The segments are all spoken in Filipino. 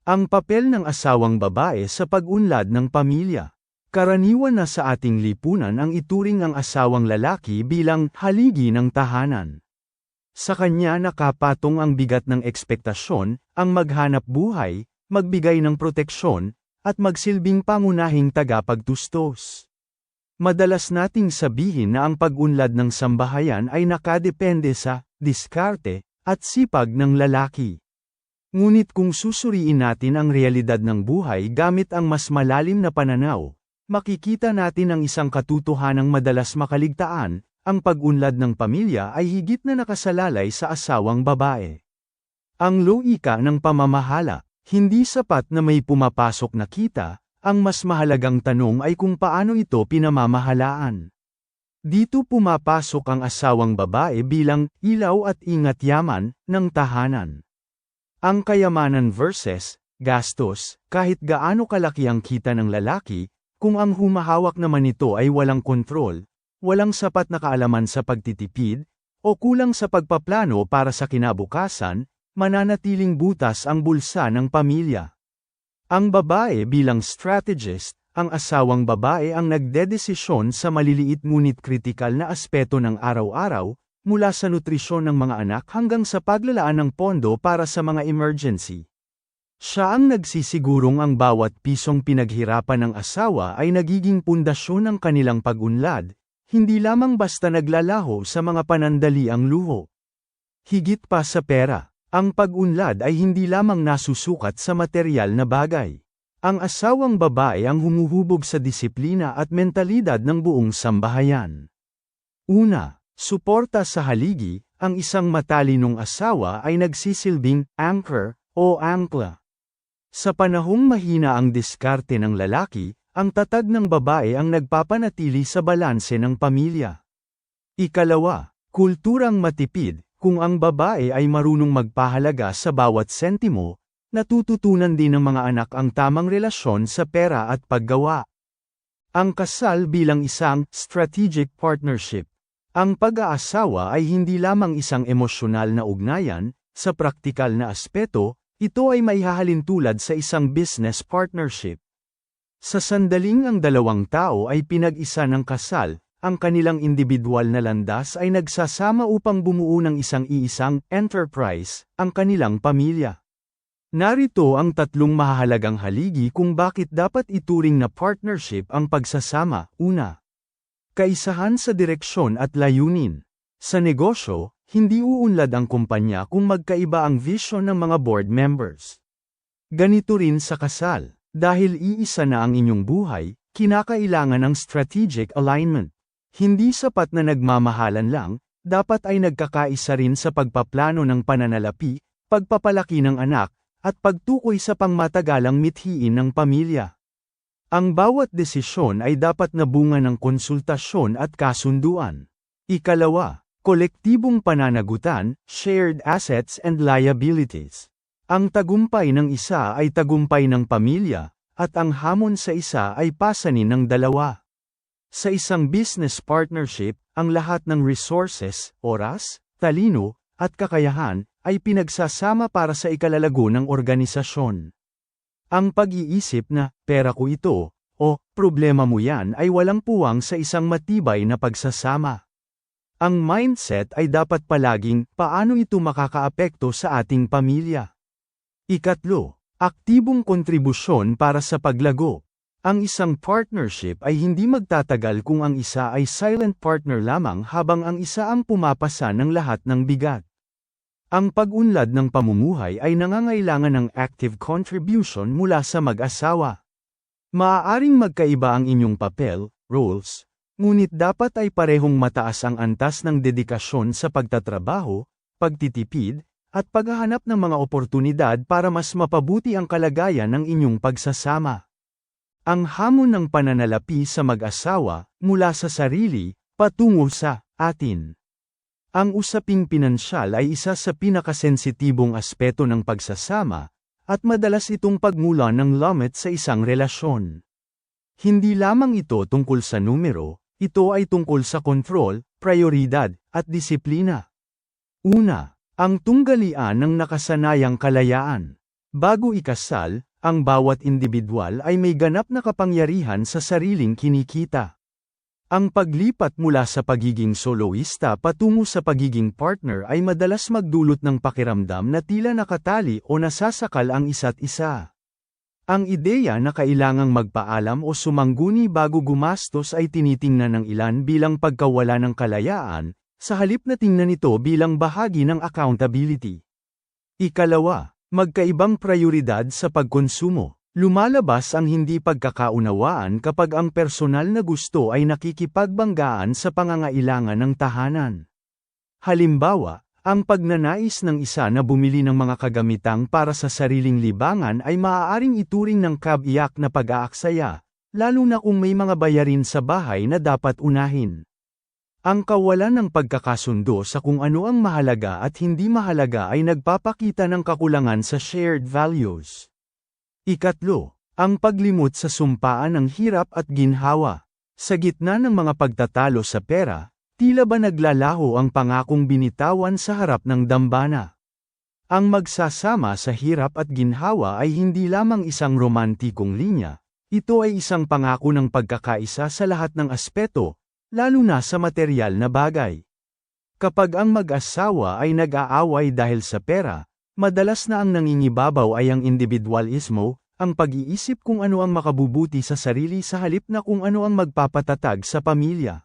Ang papel ng asawang babae sa pag-unlad ng pamilya. Karaniwan na sa ating lipunan ang ituring ang asawang lalaki bilang haligi ng tahanan. Sa kanya nakapatong ang bigat ng ekspektasyon, ang maghanap buhay, magbigay ng proteksyon, at magsilbing pangunahing tagapagtustos. Madalas nating sabihin na ang pag-unlad ng sambahayan ay nakadepende sa diskarte at sipag ng lalaki. Ngunit kung susuriin natin ang realidad ng buhay gamit ang mas malalim na pananaw, makikita natin ang isang katotohanang madalas makaligtaan, ang pag-unlad ng pamilya ay higit na nakasalalay sa asawang babae. Ang logika ng pamamahala, hindi sapat na may pumapasok na kita, ang mas mahalagang tanong ay kung paano ito pinamamahalaan. Dito pumapasok ang asawang babae bilang ilaw at ingat yaman ng tahanan. Ang kayamanan versus gastos, kahit gaano kalaki ang kita ng lalaki, kung ang humahawak naman nito ay walang kontrol, walang sapat na kaalaman sa pagtitipid, o kulang sa pagpaplano para sa kinabukasan, mananatiling butas ang bulsa ng pamilya. Ang babae bilang strategist, ang asawang babae ang nagdedesisyon sa maliliit ngunit kritikal na aspeto ng araw-araw, mula sa nutrisyon ng mga anak hanggang sa paglalaan ng pondo para sa mga emergency. Siya ang nagsisigurong ang bawat pisong pinaghirapan ng asawa ay nagiging pundasyon ng kanilang pag-unlad, hindi lamang basta naglalaho sa mga panandaliang luho. Higit pa sa pera, ang pag-unlad ay hindi lamang nasusukat sa materyal na bagay. Ang asawang babae ang humuhubog sa disiplina at mentalidad ng buong sambahayan. Una, suporta sa haligi, ang isang matalinong asawa ay nagsisilbing anchor o ankla. Sa panahong mahina ang diskarte ng lalaki, ang tatag ng babae ang nagpapanatili sa balanse ng pamilya. Ikalawa, kulturang matipid. Kung ang babae ay marunong magpahalaga sa bawat sentimo, natututunan din ng mga anak ang tamang relasyon sa pera at paggawa. Ang kasal bilang isang strategic partnership. Ang pag-aasawa ay hindi lamang isang emosyonal na ugnayan, sa praktikal na aspeto, ito ay maihahalin tulad sa isang business partnership. Sa sandaling ang dalawang tao ay pinag-isa ng kasal, ang kanilang individual na landas ay nagsasama upang bumuo ng isang enterprise, ang kanilang pamilya. Narito ang tatlong mahahalagang haligi kung bakit dapat ituring na partnership ang pagsasama. Una, kaisahan sa direksyon at layunin. Sa negosyo, hindi uunlad ang kumpanya kung magkaiba ang vision ng mga board members. Ganito rin sa kasal, dahil iisa na ang inyong buhay, kinakailangan ng strategic alignment. Hindi sapat na nagmamahalan lang, dapat ay nagkakaisa rin sa pagpaplano ng pananalapi, pagpapalaki ng anak, at pagtukoy sa pangmatagalang mithiin ng pamilya. Ang bawat desisyon ay dapat na bunga ng konsultasyon at kasunduan. Ikalawa, kolektibong pananagutan, shared assets and liabilities. Ang tagumpay ng isa ay tagumpay ng pamilya, at ang hamon sa isa ay pasanin ng dalawa. Sa isang business partnership, ang lahat ng resources, oras, talino, at kakayahan, ay pinagsasama para sa ikalalago ng organisasyon. Ang pag-iisip na, pera ko ito, o, problema mo yan ay walang puwang sa isang matibay na pagsasama. Ang mindset ay dapat palaging, paano ito makakaapekto sa ating pamilya? Ikatlo, aktibong kontribusyon para sa paglago. Ang isang partnership ay hindi magtatagal kung ang isa ay silent partner lamang habang ang isa ang pumapasa ng lahat ng bigat. Ang pag-unlad ng pamumuhay ay nangangailangan ng active contribution mula sa mag-asawa. Maaaring magkaiba ang inyong papel, roles, ngunit dapat ay parehong mataas ang antas ng dedikasyon sa pagtatrabaho, pagtitipid, at paghahanap ng mga oportunidad para mas mapabuti ang kalagayan ng inyong pagsasama. Ang hamon ng pananalapi sa mag-asawa, mula sa sarili, patungo sa atin. Ang usaping pinansyal ay isa sa pinakasensitibong aspeto ng pagsasama, at madalas itong pagmulan ng lamit sa isang relasyon. Hindi lamang ito tungkol sa numero, ito ay tungkol sa kontrol, prioridad, at disiplina. Una, ang tunggalian ng nakasanayang kalayaan. Bago ikasal, ang bawat individual ay may ganap na kapangyarihan sa sariling kinikita. Ang paglipat mula sa pagiging soloista patungo sa pagiging partner ay madalas magdulot ng pakiramdam na tila nakatali o nasasakal ang isa't isa. Ang ideya na kailangang magpaalam o sumangguni bago gumastos ay tinitingnan ng ilan bilang pagkawala ng kalayaan, sa halip na tingnan ito bilang bahagi ng accountability. Ikalawa, magkaibang prioridad sa pagkonsumo. Lumalabas ang hindi pagkakaunawaan kapag ang personal na gusto ay nakikipagbanggaan sa pangangailangan ng tahanan. Halimbawa, ang pagnanais ng isa na bumili ng mga kagamitang para sa sariling libangan ay maaaring ituring ng kabiyak na pag-aaksaya, lalo na kung may mga bayarin sa bahay na dapat unahin. Ang kawalan ng pagkakasundo sa kung ano ang mahalaga at hindi mahalaga ay nagpapakita ng kakulangan sa shared values. Ikatlo, ang paglimot sa sumpaan ng hirap at ginhawa. Sa gitna ng mga pagtatalo sa pera, tila ba naglalaho ang pangakong binitawan sa harap ng dambana. Ang magsasama sa hirap at ginhawa ay hindi lamang isang romantikong linya, ito ay isang pangako ng pagkakaisa sa lahat ng aspeto, lalo na sa materyal na bagay. Kapag ang mag-asawa ay nag-aaway dahil sa pera, madalas na ang nangingibabaw ay ang individualismo, ang pag-iisip kung ano ang makabubuti sa sarili sa halip na kung ano ang magpapatatag sa pamilya.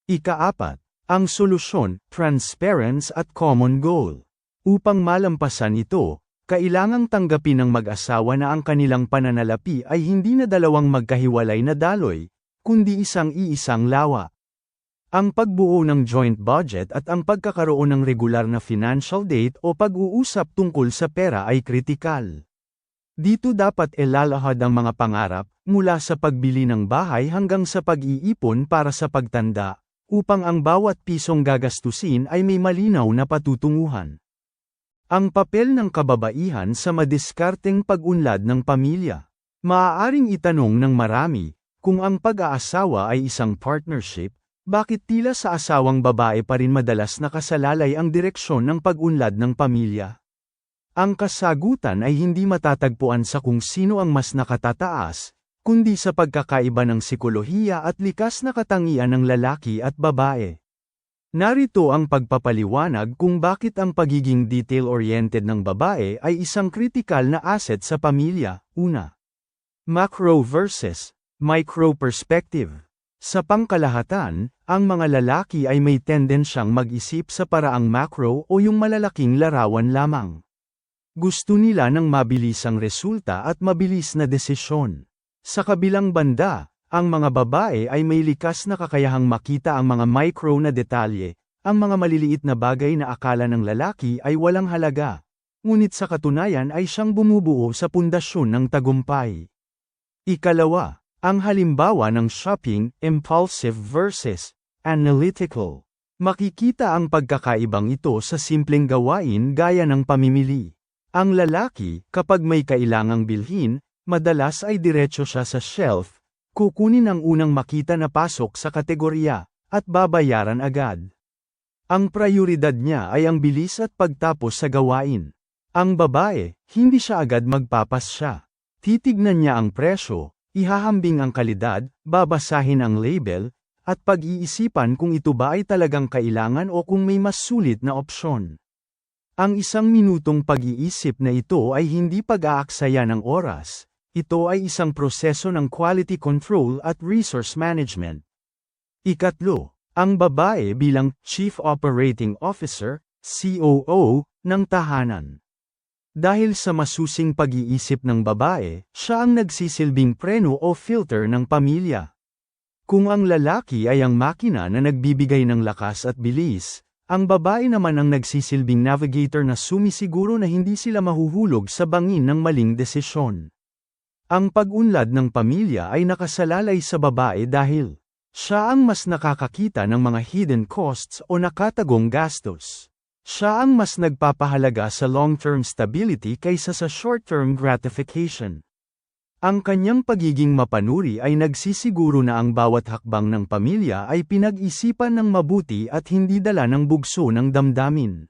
Ikaapat, ang solusyon, transparency at common goal. Upang malampasan ito, kailangang tanggapin ng mag-asawa na ang kanilang pananalapi ay hindi na dalawang magkahiwalay na daloy, kundi isang-iisang lawa. Ang pagbuo ng joint budget at ang pagkakaroon ng regular na financial date o pag-uusap tungkol sa pera ay kritikal. Dito dapat ilalahad ang mga pangarap, mula sa pagbili ng bahay hanggang sa pag-iipon para sa pagtanda, upang ang bawat pisong gagastusin ay may malinaw na patutunguhan. Ang papel ng kababaihan sa madiskarteng pag-unlad ng pamilya. Maaaring itanong ng marami, kung ang pag-aasawa ay isang partnership, bakit tila sa asawang babae pa rin madalas nakasalalay ang direksyon ng pag-unlad ng pamilya? Ang kasagutan ay hindi matatagpuan sa kung sino ang mas nakatataas, kundi sa pagkakaiba ng sikolohiya at likas na katangian ng lalaki at babae. Narito ang pagpapaliwanag kung bakit ang pagiging detail-oriented ng babae ay isang kritikal na asset sa pamilya. Una, macro versus micro perspective. Sa pangkalahatan, ang mga lalaki ay may tendensyang mag-isip sa paraang macro o yung malalaking larawan lamang. Gusto nila ng mabilisang resulta at mabilis na desisyon. Sa kabilang banda, ang mga babae ay may likas na kakayahang makita ang mga micro na detalye, ang mga maliliit na bagay na akala ng lalaki ay walang halaga. Ngunit sa katunayan ay siyang bumubuo sa pundasyon ng tagumpay. Ikalawa, ang halimbawa ng shopping, impulsive versus analytical. Makikita ang pagkakaibang ito sa simpleng gawain gaya ng pamimili. Ang lalaki, kapag may kailangang bilhin, madalas ay diretso siya sa shelf, kukunin ang unang makita na pasok sa kategorya, at babayaran agad. Ang prioridad niya ay ang bilis at pagtapos sa gawain. Ang babae, hindi siya agad magpapasya. Titignan niya ang presyo, ihahambing ang kalidad, babasahin ang label, at pag-iisipan kung ito ba ay talagang kailangan o kung may mas sulit na opsyon. Ang isang minutong pag-iisip na ito ay hindi pag-aaksaya ng oras, ito ay isang proseso ng quality control at resource management. Ikatlo, ang babae bilang Chief Operating Officer, COO, ng tahanan. Dahil sa masusing pag-iisip ng babae, siya ang nagsisilbing preno o filter ng pamilya. Kung ang lalaki ay ang makina na nagbibigay ng lakas at bilis, ang babae naman ang nagsisilbing navigator na sumisiguro na hindi sila mahuhulog sa bangin ng maling desisyon. Ang pag-unlad ng pamilya ay nakasalalay sa babae dahil siya ang mas nakakakita ng mga hidden costs o nakatagong gastos. Siya ang mas nagpapahalaga sa long-term stability kaysa sa short-term gratification. Ang kanyang pagiging mapanuri ay nagsisiguro na ang bawat hakbang ng pamilya ay pinag-isipan ng mabuti at hindi dala ng bugso ng damdamin.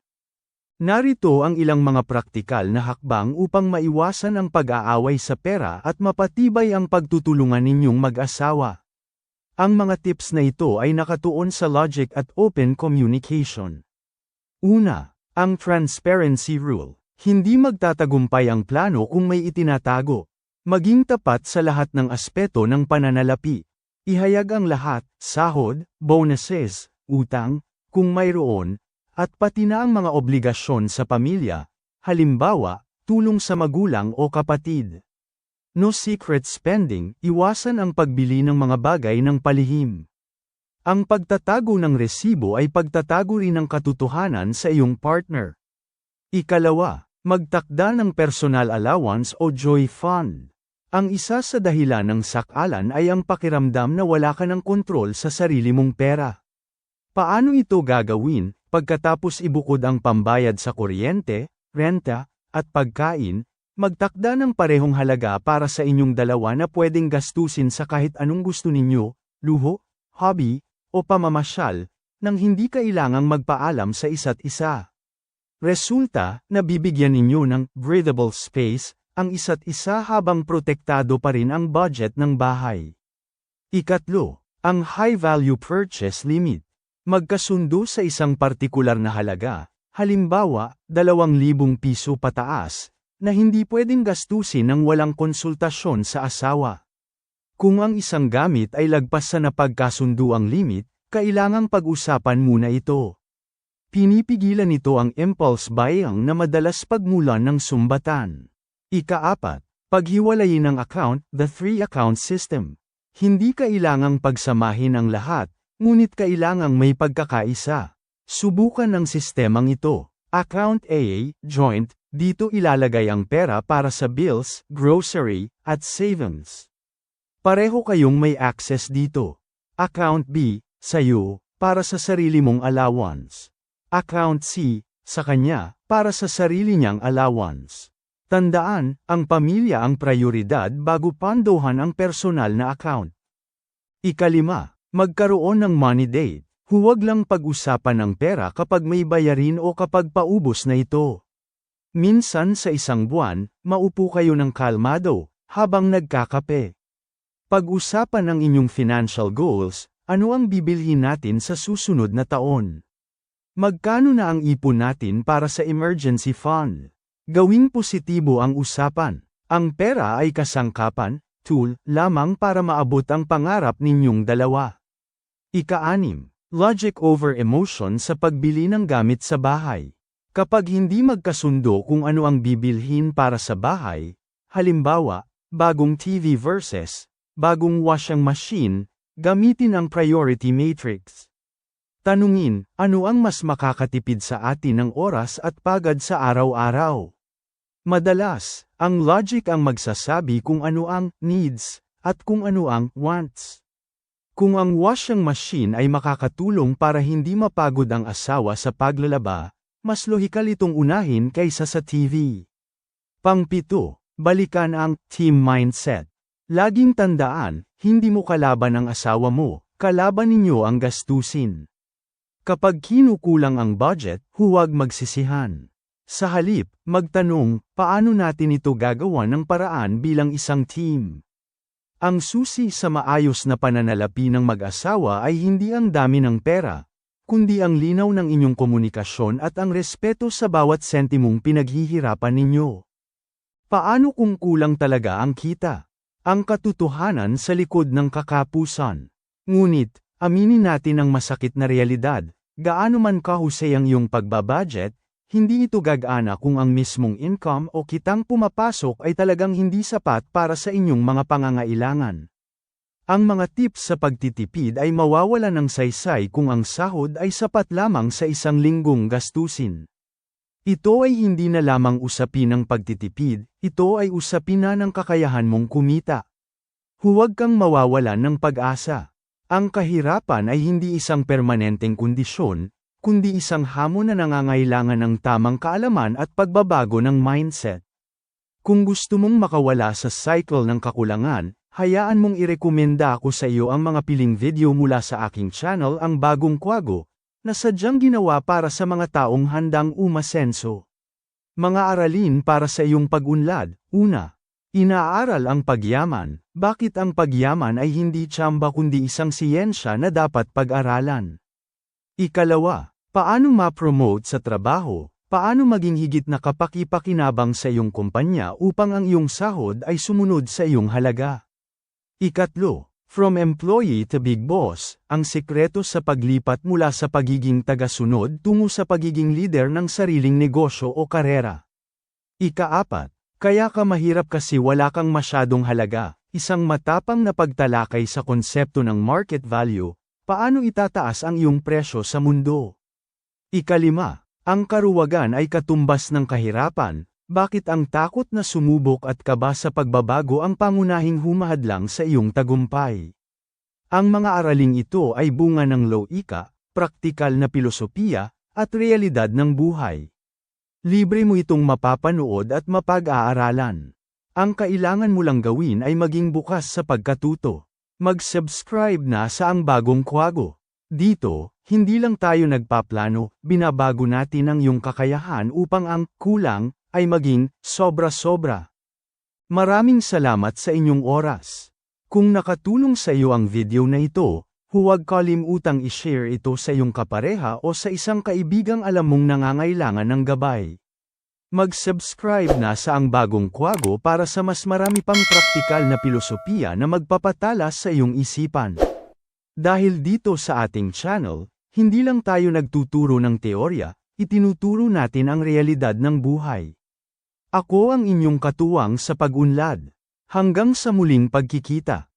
Narito ang ilang mga praktikal na hakbang upang maiwasan ang pag-aaway sa pera at mapatibay ang pagtutulungan ninyong mag-asawa. Ang mga tips na ito ay nakatuon sa logic at open communication. Una, ang transparency rule. Hindi magtatagumpay ang plano kung may itinatago. Maging tapat sa lahat ng aspeto ng pananalapi. Ihayag ang lahat, sahod, bonuses, utang, kung mayroon, at pati na ang mga obligasyon sa pamilya, halimbawa, tulong sa magulang o kapatid. No secret spending, iwasan ang pagbili ng mga bagay ng palihim. Ang pagtatago ng resibo ay pagtatago rin ng katotohanan sa iyong partner. Ikalawa, magtakda ng personal allowance o joy fund. Ang isa sa dahilan ng sakalan ay ang pakiramdam na wala ka ng kontrol sa sarili mong pera. Paano ito gagawin? Pagkatapos ibukod ang pambayad sa kuryente, renta, at pagkain, magtakda ng parehong halaga para sa inyong dalawa na pwedeng gastusin sa kahit anong gusto ninyo, luho, hobby, o pamamasyal, nang hindi kailangang magpaalam sa isa't isa. Resulta, nabibigyan ninyo ng breathable space ang isa't isa habang protektado pa rin ang budget ng bahay. Ikatlo, ang high-value purchase limit. Magkasundo sa isang partikular na halaga, halimbawa, 2,000 piso pataas, na hindi pwedeng gastusin ng walang konsultasyon sa asawa. Kung ang isang gamit ay lagpas sa napagkasunduang limit, kailangang pag-usapan muna ito. Pinipigilan nito ang impulse buying na madalas pagmulan ng sumbatan. Ikaapat, paghiwalayin ang account, the three-account system. Hindi kailangang pagsamahin ang lahat, ngunit kailangang may pagkakaisa. Subukan ng sistemang ito. Account AA, joint, dito ilalagay ang pera para sa bills, grocery, at savings. Pareho kayong may access dito. Account B, sa'yo, para sa sarili mong allowance. Account C, sa kanya, para sa sarili niyang allowance. Tandaan, ang pamilya ang prioridad bago pandohan ang personal na account. Ikalima, magkaroon ng money date. Huwag lang pag-usapan ng pera kapag may bayarin o kapag paubos na ito. Minsan sa isang buwan, maupo kayo ng kalmado, habang nagkakape. Pag-usapan ang inyong financial goals, ano ang bibilhin natin sa susunod na taon? Magkano na ang ipon natin para sa emergency fund? Gawing positibo ang usapan. Ang pera ay kasangkapan, tool, lamang para maabot ang pangarap ninyong dalawa. Ika-6, logic over emotion sa pagbili ng gamit sa bahay. Kapag hindi magkasundo kung ano ang bibilhin para sa bahay, halimbawa, bagong TV versus bagong washing machine, gamitin ang priority matrix. Tanungin, ano ang mas makakatipid sa atin ng oras at pagod sa araw-araw? Madalas, ang logic ang magsasabi kung ano ang needs at kung ano ang wants. Kung ang washing machine ay makakatulong para hindi mapagod ang asawa sa paglalaba, mas lohikal itong unahin kaysa sa TV. Pang-7, balikan ang team mindset. Laging tandaan, hindi mo kalaban ang asawa mo, kalaban ninyo ang gastusin. Kapag kinukulang ang budget, huwag magsisihan. Sa halip, magtanong, paano natin ito gagawa ng paraan bilang isang team? Ang susi sa maayos na pananalapi ng mag-asawa ay hindi ang dami ng pera, kundi ang linaw ng inyong komunikasyon at ang respeto sa bawat sentimong pinaghihirapan ninyo. Paano kung kulang talaga ang kita? Ang katotohanan sa likod ng kakapusan. Ngunit, aminin natin ang masakit na realidad, gaano man kahusay ang iyong pagbabudget, hindi ito gagana kung ang mismong income o kitang pumapasok ay talagang hindi sapat para sa inyong mga pangangailangan. Ang mga tips sa pagtitipid ay mawawala ng saysay kung ang sahod ay sapat lamang sa isang linggong gastusin. Ito ay hindi na lamang usapin ng pagtitipid, ito ay usapin na ng kakayahan mong kumita. Huwag kang mawawalan ng pag-asa. Ang kahirapan ay hindi isang permanenteng kondisyon, kundi isang hamon na nangangailangan ng tamang kaalaman at pagbabago ng mindset. Kung gusto mong makawala sa cycle ng kakulangan, hayaan mong irekomenda ako sa iyo ang mga piling video mula sa aking channel Ang Bagong Kwago, na sadyang ginawa para sa mga taong handang umasenso. Mga aralin para sa iyong pag-unlad. Una, inaaral ang pagyaman. Bakit ang pagyaman ay hindi tsamba kundi isang siyensya na dapat pag-aralan? Ikalawa, paano ma-promote sa trabaho? Paano maging higit na kapaki-pakinabang sa iyong kumpanya upang ang iyong sahod ay sumunod sa iyong halaga? Ikatlo, from employee to big boss, ang sikreto sa paglipat mula sa pagiging tagasunod tungo sa pagiging leader ng sariling negosyo o karera. Ikaapat, kaya ka mahirap kasi wala kang masyadong halaga, isang matapang na pagtalakay sa konsepto ng market value, paano itataas ang iyong presyo sa mundo. Ikalima, ang karuwagan ay katumbas ng kahirapan. Bakit ang takot na sumubok at kaba sa pagbabago ang pangunahing humahadlang sa iyong tagumpay? Ang mga araling ito ay bunga ng loika, praktikal na pilosopiya, at realidad ng buhay. Libre mo itong mapapanood at mapag-aaralan. Ang kailangan mo lang gawin ay maging bukas sa pagkatuto. Mag-subscribe na sa Ang Bagong Kwago. Dito, hindi lang tayo nagpaplano, binabago natin ang iyong kakayahan upang ang kulang ay maging sobra-sobra. Maraming salamat sa inyong oras. Kung nakatulong sa iyo ang video na ito, huwag kalimutang i-share ito sa iyong kapareha o sa isang kaibigang alam mong nangangailangan ng gabay. Mag-subscribe na sa Ang Bagong Kwago para sa mas marami pang praktikal na pilosopiya na magpapatalas sa iyong isipan. Dahil dito sa ating channel, hindi lang tayo nagtuturo ng teorya, itinuturo natin ang realidad ng buhay. Ako ang inyong katuwang sa pag-unlad. Hanggang sa muling pagkikita.